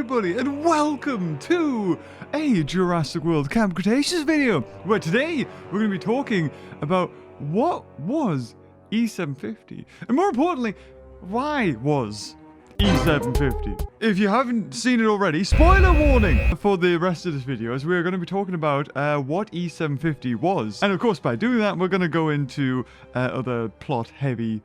everybody, and welcome to a Jurassic World Camp Cretaceous video, where today we're going to be talking about what was E750, and more importantly, why was E750. If you haven't seen it already, spoiler warning for the rest of this video, as we're going to be talking about what E750 was. And of course, by doing that, we're going to go into other plot-heavy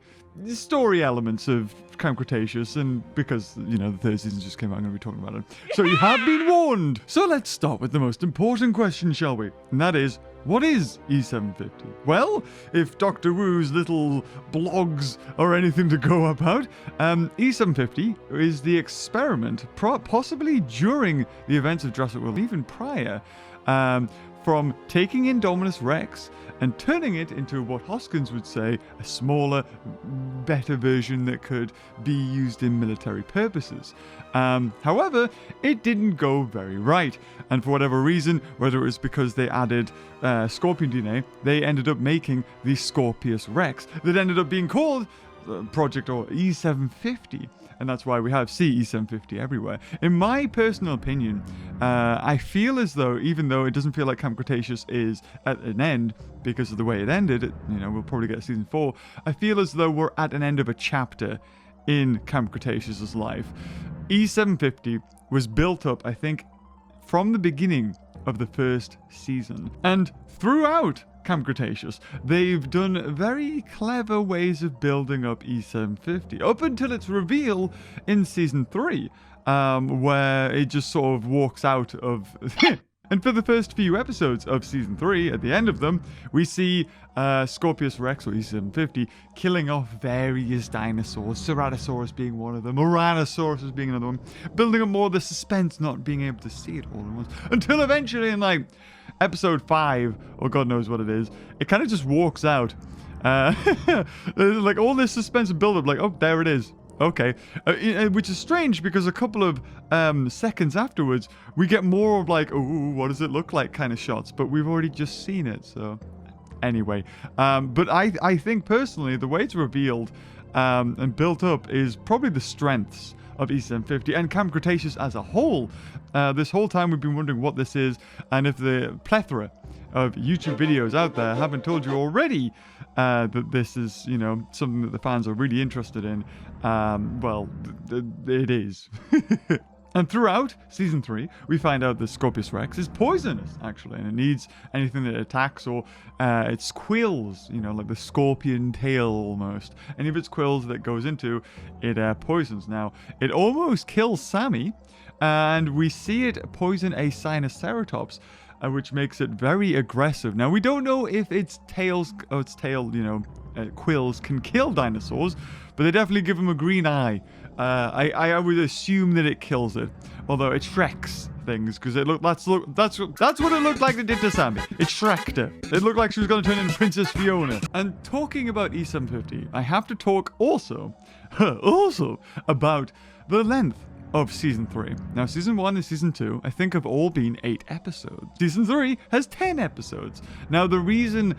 story elements of Camp Cretaceous, and because, you know, the third season just came out, I'm going to be talking about it. So you have been warned. So let's start with the most important question, shall we? And that is, what is E750? Well, if Dr. Wu's little blogs are anything to go about, E750 is the experiment, possibly during the events of Jurassic World, even prior, from taking Indominus Rex and turning it into what Hoskins would say, a smaller, better version that could be used in military purposes. However, it didn't go very right, and for whatever reason, whether it was because they added scorpion DNA, they ended up making the Scorpious Rex that ended up being called Project or E750. And that's why we have E750 everywhere. In my personal opinion, I feel as though, even though it doesn't feel like Camp Cretaceous is at an end because of the way it ended, we'll probably get season 4, I feel as though we're at an end of a chapter in Camp Cretaceous' life. E750 was built up, I think, from the beginning of the first season. And throughout Camp Cretaceous, they've done very clever ways of building up E750 up until its reveal in season 3, where it just sort of walks out of and for the first few episodes of season 3, at the end of them, we see Scorpious Rex, or E750, killing off various dinosaurs, Ceratosaurus being one of them, Moranosaurus being another one, building up more of the suspense, not being able to see it all at once, until eventually in, like, episode 5, or God knows what it is, it kind of just walks out. Like, all this suspense and build-up, like, oh, there it is. Okay, which is strange because a couple of seconds afterwards, we get more of like, oh, what does it look like kind of shots, but we've already just seen it, so anyway. But I think personally, the way it's revealed and built up is probably the strengths of E750 and Camp Cretaceous as a whole. This whole time we've been wondering what this is, and if the plethora of YouTube videos out there haven't told you already that this is, something that the fans are really interested in, well, it is. And throughout Season 3, we find out that Scorpious Rex is poisonous, actually, and it needs anything that attacks or its quills, like the scorpion tail almost. Any of its quills that goes into, it poisons. Now, it almost kills Sammy, and we see it poison a Sinoceratops, which makes it very aggressive. Now, we don't know if its tail, quills can kill dinosaurs, but they definitely give them a green eye. I would assume that it kills it, although it Shreks things, because that's what it looked like it did to Sammy. It Shreked her. It looked like she was going to turn into Princess Fiona. And talking about E750, I have to talk also about the length of Season 3. Now, Season 1 and Season 2, I think, have all been 8 episodes. Season 3 has 10 episodes. Now, the reason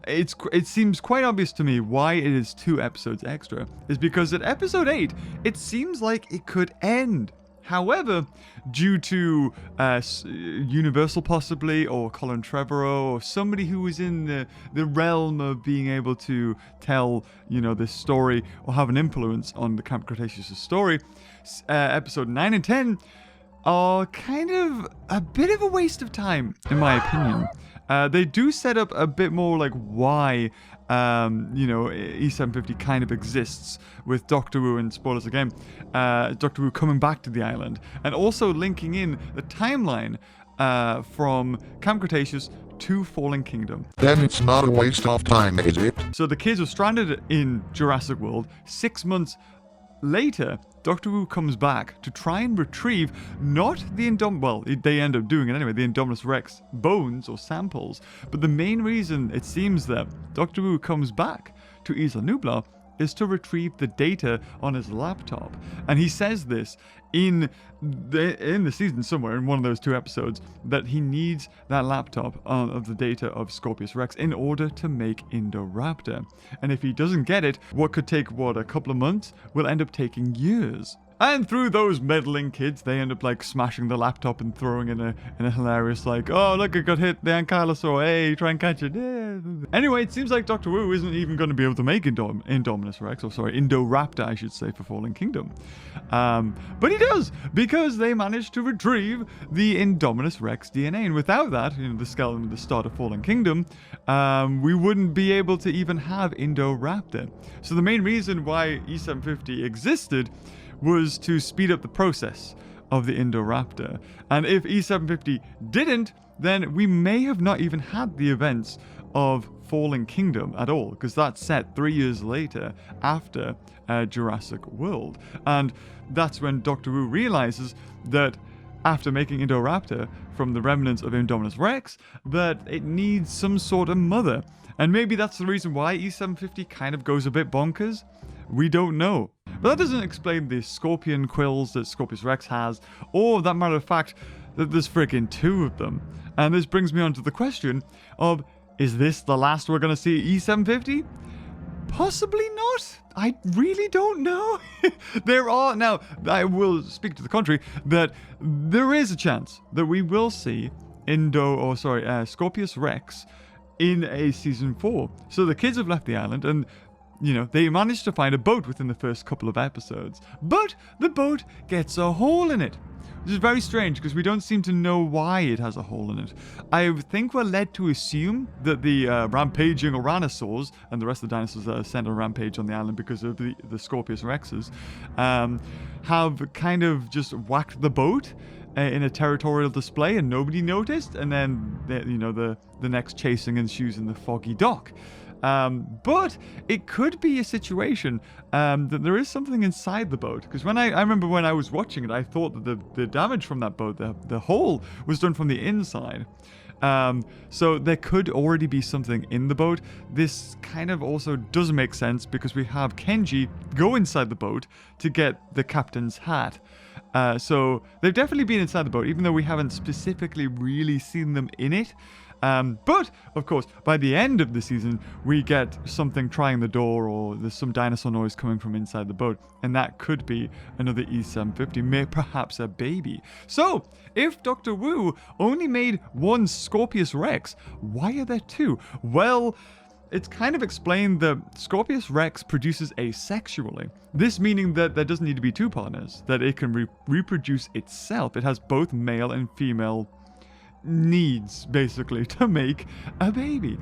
it seems quite obvious to me why it is 2 episodes extra is because at episode 8, it seems like it could end. However, due to Universal possibly, or Colin Trevorrow, or somebody who was in the realm of being able to tell, this story or have an influence on the Camp Cretaceous story, episode 9 and 10 are kind of a bit of a waste of time, in my opinion. They do set up a bit more like why, E750 kind of exists with Dr. Wu, and spoilers again, Dr. Wu coming back to the island, and also linking in the timeline from Camp Cretaceous to Fallen Kingdom. Then it's not a waste of time, is it? So the kids were stranded in Jurassic World. 6 months later, Dr. Wu comes back to try and retrieve not the they end up doing it anyway, the Indominus Rex bones or samples, but the main reason it seems that Dr. Wu comes back to Isla Nublar is to retrieve the data on his laptop. And he says this in the season somewhere, in one of those 2 episodes, that he needs that laptop of the data of Scorpious Rex in order to make Indoraptor. And if he doesn't get it, what could take, a couple of months, will end up taking years And through those meddling kids, they end up like smashing the laptop and throwing in a hilarious like, oh look, it got hit the ankylosaur, hey, try and catch it. Yeah. Anyway, it seems like Dr. Wu isn't even going to be able to make Indominus Rex, or sorry, Indoraptor, I should say, for Fallen Kingdom. But he does, because they managed to retrieve the Indominus Rex DNA, and without that, the skeleton at the start of Fallen Kingdom, we wouldn't be able to even have Indoraptor. So the main reason why E750 existed was to speed up the process of the Indoraptor. And if E750 didn't, then we may have not even had the events of Fallen Kingdom at all, because that's set 3 years later after Jurassic World. And that's when Dr. Wu realizes that after making Indoraptor from the remnants of Indominus Rex, that it needs some sort of mother. And maybe that's the reason why E750 kind of goes a bit bonkers. We don't know. But that doesn't explain the scorpion quills that Scorpious Rex has, or that matter of fact that there's freaking 2 of them. And this brings me on to the question of, is this the last we're going to see E750? Possibly not. I really don't know. There are, now, I will speak to the contrary, that there is a chance that we will see Scorpious Rex in a season 4. So the kids have left the island, and they managed to find a boat within the first couple of episodes. But the boat gets a hole in it. Which is very strange, because we don't seem to know why it has a hole in it. I think we're led to assume that the rampaging Ouranosaurs and the rest of the dinosaurs that are sent on rampage on the island because of the Scorpious Rexes have kind of just whacked the boat in a territorial display, and nobody noticed, and then the next chasing ensues in the foggy dock. But it could be a situation that there is something inside the boat, because when I remember when I was watching it, I thought that the damage from that boat, the hole, was done from the inside. So there could already be something in the boat. This kind of also doesn't make sense, because we have Kenji go inside the boat to get the captain's hat. So they've definitely been inside the boat, even though we haven't specifically really seen them in it. But, of course, by the end of the season, we get something trying the door, or there's some dinosaur noise coming from inside the boat, and that could be another E750, perhaps a baby. So, if Dr. Wu only made 1 Scorpious Rex, why are there 2? Well, it's kind of explained that Scorpious Rex produces asexually. This meaning that there doesn't need to be 2 partners, that it can reproduce itself. It has both male and female needs, basically, to make a baby.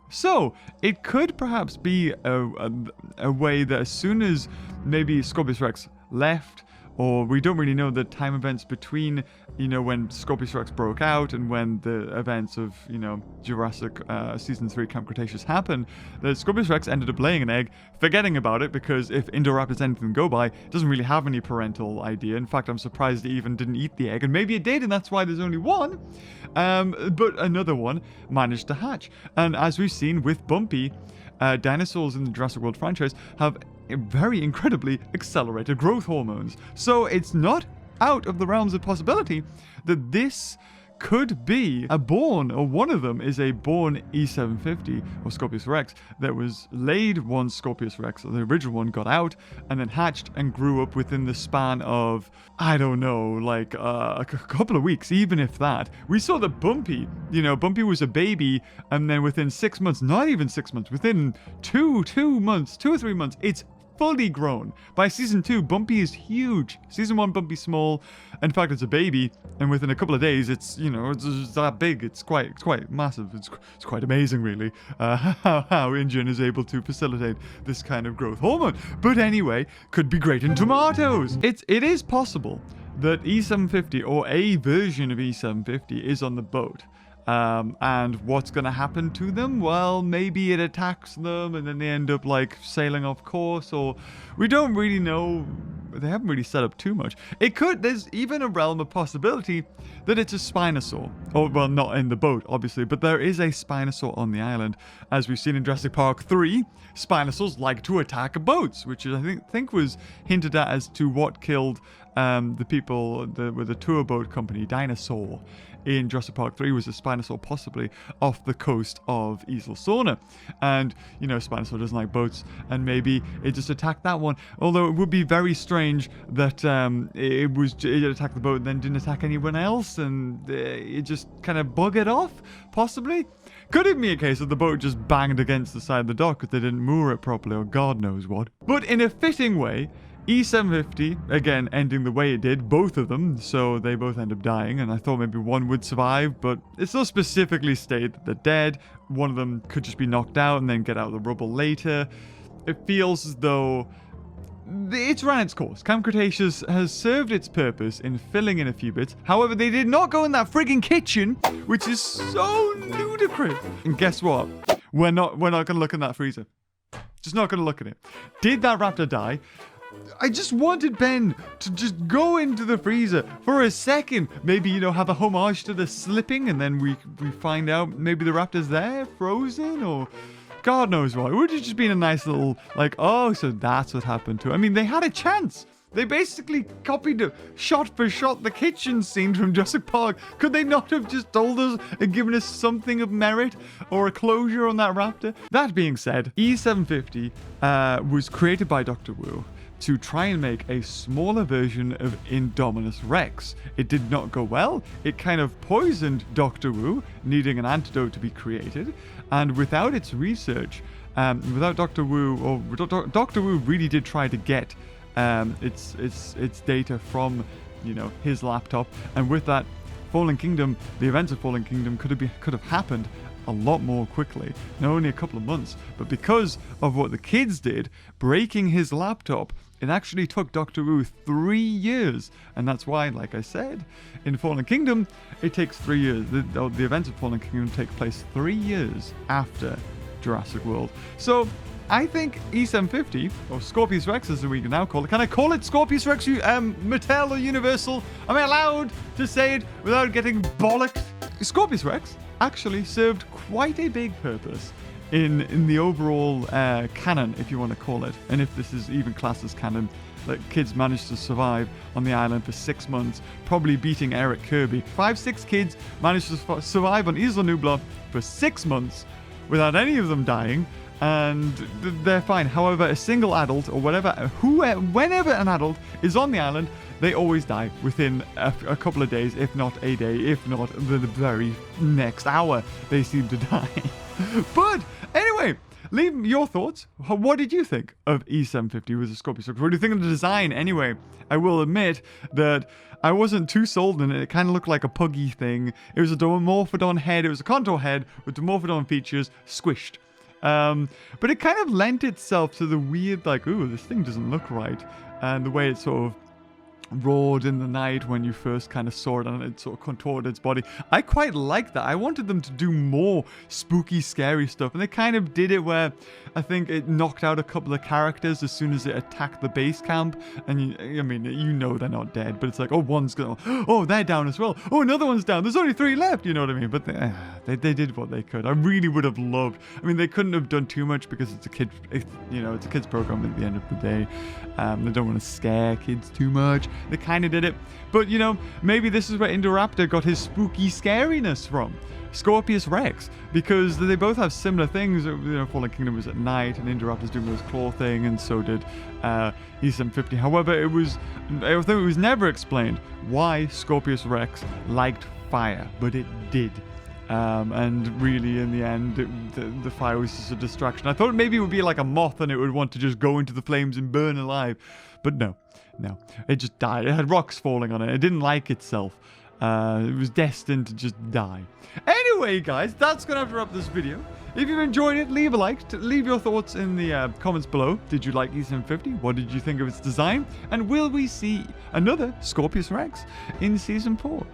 So it could perhaps be a way that as soon as maybe Scorpious Rex left, or we don't really know the time events between, when Scorpious Rex broke out and when the events of, Jurassic Season 3 Camp Cretaceous happened, that Scorpious Rex ended up laying an egg, forgetting about it, because if Indoraptor's anything to go by, it doesn't really have any parental idea. In fact, I'm surprised it even didn't eat the egg, and maybe it did, and that's why there's only 1. But another one managed to hatch. And as we've seen with Bumpy, dinosaurs in the Jurassic World franchise have very incredibly accelerated growth hormones. So it's not out of the realms of possibility that this could be a born, or one of them is a born E750 or Scorpious Rex that was laid once Scorpious Rex, the original one, got out and then hatched and grew up within the span of, I don't know, like a couple of weeks, even if that. We saw that Bumpy, Bumpy was a baby, and then within 6 months, not even 6 months, within 2 or 3 months, it's fully grown. By season 2, Bumpy is huge. Season 1, Bumpy's small. In fact, it's a baby, and within a couple of days, it's it's that big. It's quite massive. It's quite amazing, really, how InGen is able to facilitate this kind of growth hormone. But anyway, could be great in tomatoes. It is possible that E750, or a version of E750, is on the boat. And what's going to happen to them? Well, maybe it attacks them and then they end up like sailing off course, or we don't really know. They haven't really set up too much. There's even a realm of possibility that it's a Spinosaur. Oh, well, not in the boat, obviously, but there is a Spinosaur on the island. As we've seen in Jurassic Park 3, Spinosaurs like to attack boats, which I think was hinted at as to what killed the people with the tour boat company, Dinosaur, in Jurassic Park 3 was a Spinosaur possibly off the coast of Isla Sorna. And, you know, Spinosaur doesn't like boats, and maybe it just attacked that one. Although it would be very strange that it attacked the boat and then didn't attack anyone else, and it just kind of buggered off, possibly. Could it be a case of the boat just banged against the side of the dock because they didn't moor it properly, or God knows what. But in a fitting way, E750, again, ending the way it did, both of them, so they both end up dying, and I thought maybe one would survive, but it's not specifically stated that they're dead. One of them could just be knocked out and then get out of the rubble later. It feels as though it's ran its course. Camp Cretaceous has served its purpose in filling in a few bits. However, they did not go in that frigging kitchen, which is so ludicrous. And guess what? We're not going to look in that freezer. Just not going to look at it. Did that raptor die? I just wanted Ben to just go into the freezer for a second. Maybe, you know, have a homage to the slipping, and then we find out maybe the raptor's there, frozen, or God knows what. It would have just been a nice little, like, oh, so that's what happened to it. I mean, they had a chance. They basically copied shot for shot the kitchen scene from Jurassic Park. Could they not have just told us and given us something of merit or a closure on that raptor? That being said, E750 was created by Dr. Wu to try and make a smaller version of Indominus Rex. It did not go well. It kind of poisoned Dr. Wu, needing an antidote to be created. And without its research, without Dr. Wu, or Dr. Wu really did try to get its data from, you know, his laptop. And with that, Fallen Kingdom, the events of Fallen Kingdom could have happened a lot more quickly. Not only a couple of months, but because of what the kids did, breaking his laptop, it actually took Dr. Wu 3 years. And that's why, like I said, in Fallen Kingdom, it takes 3 years. The events of Fallen Kingdom take place 3 years after Jurassic World. So I think E750, or Scorpious Rex as we can now call it. Can I call it Scorpious Rex, Mattel or Universal? Am I allowed to say it without getting bollocked? Scorpious Rex actually served quite a big purpose in the overall canon, if you want to call it. And if this is even classed as canon, like, kids managed to survive on the island for 6 months, probably beating Eric Kirby. 5-6 kids managed to survive on Isla Nublar for 6 months without any of them dying, and they're fine. However, a single adult, or whenever an adult is on the island, they always die within a couple of days, if not a day, if not the very next hour, they seem to die. But anyway, leave your thoughts. What did you think of E750 with the Scorpious Rex? What do you think of the design anyway? I will admit that I wasn't too sold on it. It kind of looked like a puggy thing. It was a Dimorphodon head. It was a contour head with Dimorphodon features squished. But it kind of lent itself to the weird, like, ooh, this thing doesn't look right. And the way it sort of roared in the night when you first kind of saw it, and it sort of contorted its body. I quite liked that. I wanted them to do more spooky, scary stuff, and they kind of did it where I think it knocked out a couple of characters as soon as it attacked the base camp. And I mean, you know they're not dead, but it's like, oh, one's gone. Oh, they're down as well. Oh, another one's down. There's only 3 left. You know what I mean? But they did what they could. I really would have loved. I mean, they couldn't have done too much because it's a kid. It's a kids program at the end of the day. They don't want to scare kids too much. They kind of did it. But, you know, maybe this is where Indoraptor got his spooky scariness from. Scorpious Rex, because they both have similar things. You know, Fallen Kingdom was at night, and Indoraptor's doing this claw thing, and so did E750. However, I think it was never explained why Scorpious Rex liked fire, but it did. And really, in the end, the fire was just a distraction. I thought maybe it would be like a moth and it would want to just go into the flames and burn alive. But no. It just died. It had rocks falling on it. It didn't like itself. It was destined to just die. Anyway, guys, that's going to have to wrap this video. If you've enjoyed it, leave a like. Leave your thoughts in the comments below. Did you like E750? What did you think of its design? And will we see another Scorpious Rex in Season 4?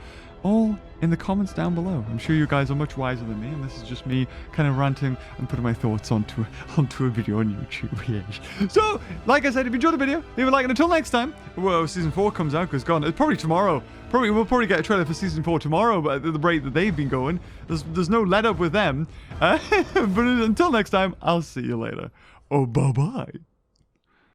All in the comments down below. I'm sure you guys are much wiser than me, and this is just me kind of ranting and putting my thoughts onto a video on YouTube. Yeah. So, like I said, if you enjoyed the video, leave a like, and until next time, well, Season 4 comes out, because it's probably tomorrow. We'll probably get a trailer for Season 4 tomorrow, but at the rate that they've been going, there's no let up with them. But until next time, I'll see you later. Oh, bye-bye.